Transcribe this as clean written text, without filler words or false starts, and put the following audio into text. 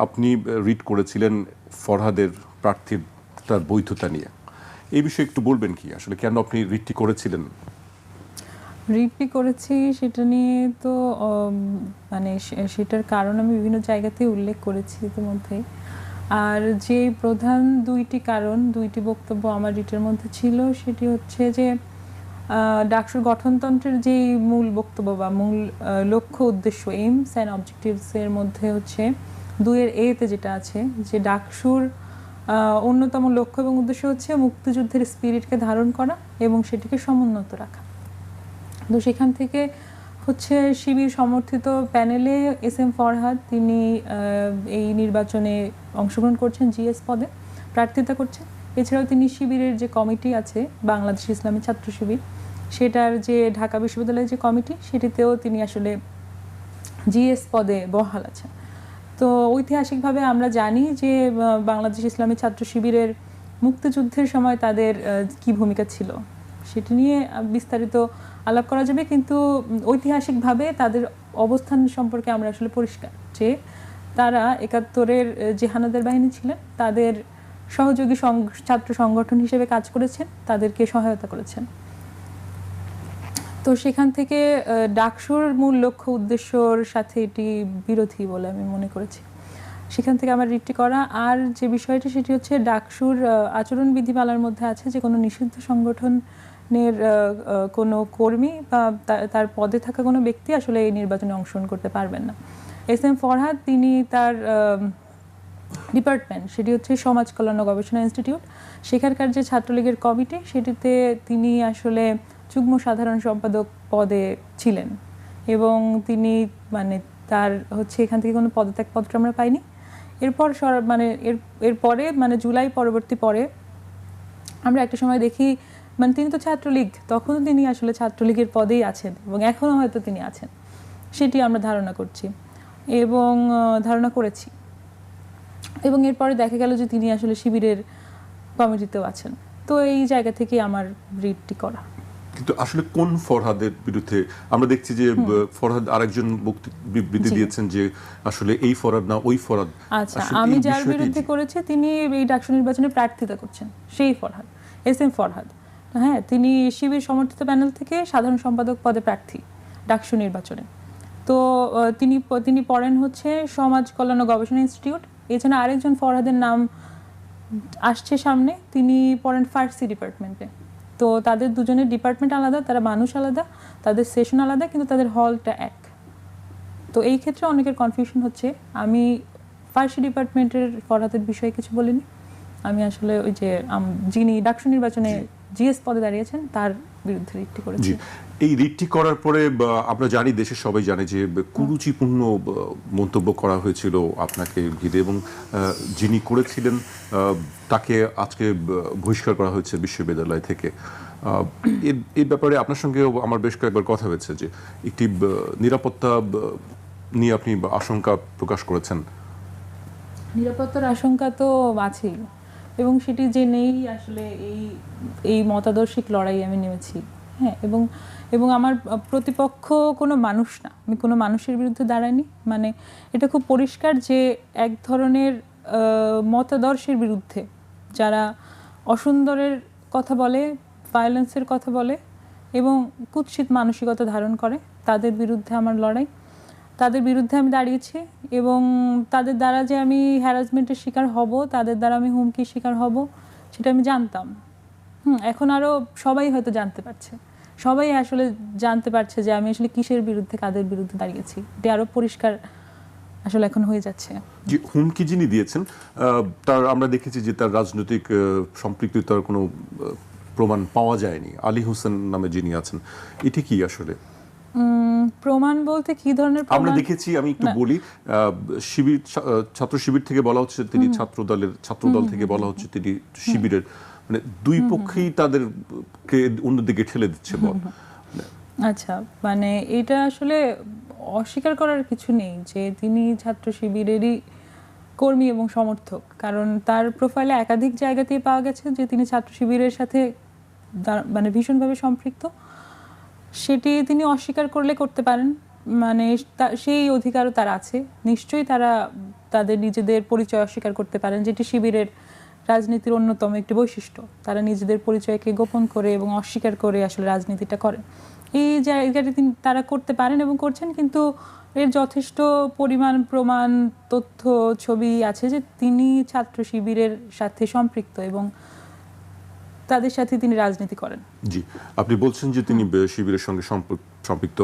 আপনি রিট করেছিলেন ফরহাদের প্রার্থীতার বৈধতা নিয়ে, এই বিষয়ে একটু বলবেন কি আসলে কেন আপনি রিটটি করেছিলেন? রিটটি করেছি সেটা নিয়ে তো মানে সেটার কারণ আমি বিভিন্ন জায়গাতে উল্লেখ করেছি ইতিমধ্যে। আর যে প্রধান দুইটি কারণ, দুইটি বক্তব্য আমার রিটের মধ্যে ছিল, সেটি হচ্ছে যে ডাকসুর গঠনতন্ত্রের যে মূল বক্তব্য বা মূল লক্ষ্য উদ্দেশ্য, এইমস অ্যান্ড অবজেক্টিভসের মধ্যে হচ্ছে 2-এর এতে যেটা আছে যে ডাকসুর অন্যতম লক্ষ্য এবং উদ্দেশ্য হচ্ছে মুক্তিযুদ্ধের স্পিরিটকে ধারণ করা এবং সেটিকে সমুন্নত রাখা। তো সেখান থেকে হচ্ছে শিবির সমর্থিত প্যানেলে এস এম ফরহাদ তিনি এই নির্বাচনে অংশগ্রহণ করছেন, জিএস পদে প্রার্থিতা করছেন। এছাড়াও তিনি শিবিরের যে কমিটি আছে বাংলাদেশ ইসলামী ছাত্র শিবির, সেটার যে ঢাকা বিশ্ববিদ্যালয়ের যে কমিটি, সেটিতেও তিনি আসলে জিএস পদে বহাল আছেন। তো ঐতিহাসিকভাবে আমরা জানি যে বাংলাদেশ ইসলামী ছাত্র শিবিরের মুক্তিযুদ্ধের সময় তাদের কি ভূমিকা ছিল সেটি নিয়ে বিস্তারিত আলাপ করা যাবে, কিন্তু ঐতিহাসিকভাবে তাদের অবস্থান সম্পর্কে আমরা আসলে পরিষ্কার যে তারা 71-এর যে হানাদার বাহিনী ছিলেন তাদের সহযোগী ছাত্র সংগঠন হিসেবে কাজ করেছেন, তাদেরকে সহায়তা করেছেন। তো সেখান থেকে ডাকসুর মূল লক্ষ্য উদ্দেশ্যর সাথে এটি বিরোধী বলে আমি মনে করেছি, সেখান থেকে আমার রিটটি করা। আর যে বিষয়টি সেটি হচ্ছে ডাকসুর আচরণ বিধিমালার মধ্যে আছে যে কোনো নিষিদ্ধ সংগঠনের কোনো কর্মী বা তার পদে থাকা কোনো ব্যক্তি আসলে এই নির্বাচনে অংশগ্রহণ করতে পারবেন না। এস এম ফরহাদ তিনি তার ডিপার্টমেন্ট, সেটি হচ্ছে সমাজ কল্যাণ ও গবেষণা ইনস্টিটিউট, সেখানকার যে ছাত্রলীগের কমিটি সেটিতে তিনি আসলে যুগ্ম সাধারণ সম্পাদক পদে ছিলেন এবং তিনি মানে তার হচ্ছে এখান থেকে কোনো পদত্যাগপত্র আমরা পাইনি। এরপর মানে এরপরে মানে জুলাই পরবর্তী পরে আমরা একটা সময় দেখি মানে তিনি তো ছাত্রলীগ, তখনও তিনি আসলে ছাত্রলীগের পদেই আছেন এবং এখনও হয়তো তিনি আছেন, সেটি আমরা ধারণা করছি এবং ধারণা করেছি। এবং এরপরে দেখা গেল যে তিনি আসলে শিবিরের কমিটিতেও আছেন। তো এই জায়গা থেকে আমার রিটটি করা। কিন্তু আসলে কোন ফরহাদের বিরুদ্ধে? আমরা দেখছি যে ফরহাদ আরেকজন বিবৃতি দিয়েছেন যে আসলে এই ফরহাদ না ওই ফরহাদ। আচ্ছা, আমি যার বিরুদ্ধে করেছি তিনি এই ডাকসু নির্বাচনে প্রার্থিতা করছেন, সেই ফরহাদ, এস এম ফরহাদ। হ্যাঁ, তিনি শিবির সমর্থিত প্যানেল থেকে সাধারণ সম্পাদক পদে প্রার্থী ডাকসু নির্বাচনে। তো তিনি পড়েন হচ্ছে সমাজ কল্যাণ ও গবেষণা ইনস্টিটিউট। এছাড়া আরেকজন ফরহাদের নাম আসছে সামনে, তিনি পড়েন ফার্সি ডিপার্টমেন্টে। তো তাদের দুজনের ডিপার্টমেন্ট আলাদা, তারা মানুষ আলাদা, তাদের সেশন আলাদা, কিন্তু তাদের হলটা এক। তো এই ক্ষেত্রে অনেকের কনফিউশন হচ্ছে। আমি ফার্সি ডিপার্টমেন্টের ফরহাদের বিষয়ে কিছু বলিনি, আমি আসলে ওই যে যিনি ডাকসু নির্বাচনে জিএস পদে দাঁড়িয়েছেন তার বিরুদ্ধে রিটটি করেছি। এই রিটটি করার পরে আমরা জানি, দেশের সবাই জানে যে কুরুচিপূর্ণ মন্তব্য করা হয়েছিল আপনাকে ঘিরে এবং যিনি করেছিলেন তাকে আজকে বহিষ্কার করা হয়েছে বিশ্ববিদ্যালয় থেকে। এই ব্যাপারে আপনার সঙ্গে আমার বেশ কয়েকবার কথা হয়েছে যে একটি নিরাপত্তা নিয়ে আপনি আশঙ্কা প্রকাশ করেছেন। নিরাপত্তার আশঙ্কা তো আছেই এবং সেটি জেনেই আসলে এই মতাদর্শিক লড়াই আমি নেমেছি। হ্যাঁ, এবং আমার প্রতিপক্ষ কোনো মানুষ না, আমি কোনো মানুষের বিরুদ্ধে দাঁড়াইনি। মানে এটা খুব পরিষ্কার যে এক ধরনের মতাদর্শের বিরুদ্ধে যারা অসুন্দরের কথা বলে, ভায়োলেন্সের কথা বলে এবং কুৎসিত মানসিকতা ধারণ করে, তাদের বিরুদ্ধে আমার লড়াই, তাদের বিরুদ্ধে আমি দাঁড়িয়েছি। এবং তাদের দ্বারা যে আমি হ্যারাসমেন্টের শিকার হব, তাদের দ্বারা আমি হুমকির শিকার হব, সেটা আমি জানতাম। এখন আরও সবাই হয়তো জানতে পারছে, সবাই আসলে জানতে পারছে যে আমি আসলে কিসের বিরুদ্ধে, কাদের বিরুদ্ধে দাঁড়িয়েছি, এটা আরও পরিষ্কার আসলে এখন হয়ে যাচ্ছে। যে হুমকি যিনি দিয়েছেন তার আমরা দেখেছি যে তার রাজনৈতিক সম্পৃক্ততার কোনো প্রমাণ পাওয়া যায়নি। আলী হোসেন নামে যিনি আছেন, এটি কি আসলে প্রমাণ বলতে কি ধরনের প্রমাণ? আমরা দেখেছি, আমি একটু বলি, শিবির ছাত্র শিবির থেকে বলা হচ্ছে তিনি ছাত্রদল থেকে বলা হচ্ছে তিনি শিবিরের, মানে দুই পক্ষেই তাদেরকে অন্যদিকে ঠেলে দিচ্ছে বল। আচ্ছা, মানে এটা আসলে অস্বীকার করার কিছু নেই যে তিনি ছাত্র শিবিরেরই কর্মী এবং সমর্থক, কারণ তার প্রোফাইলে একাধিক জায়গাতেই পাওয়া গেছে যে তিনি ছাত্র শিবিরের সাথে মানে ভীষণভাবে সম্পৃক্ত। সেটি তিনি অস্বীকার করলে করতে পারেন, মানে সেই অধিকারও তার আছে, নিশ্চয়ই তারা তাদের নিজেদের পরিচয় অস্বীকার করতে পারেন, যেটি শিবিরের রাজনীতির অন্যতম একটি বৈশিষ্ট্য। তারা নিজেদের পরিচয়কে গোপন করে এবং অস্বীকার করে আসলে রাজনীতিটা করেন। এই জায়গাটি তারা করতে পারেন এবং করছেন, কিন্তু এর যথেষ্ট পরিমাণ প্রমাণ, তথ্য, ছবি আছে যে তিনি ছাত্র শিবিরের সাথে সম্পৃক্ত এবং তাদের সাথে তিনি রাজনীতি করেন। জি, আপনি বলছেন যে তিনি শিবিরের সঙ্গে সম্পৃক্ত।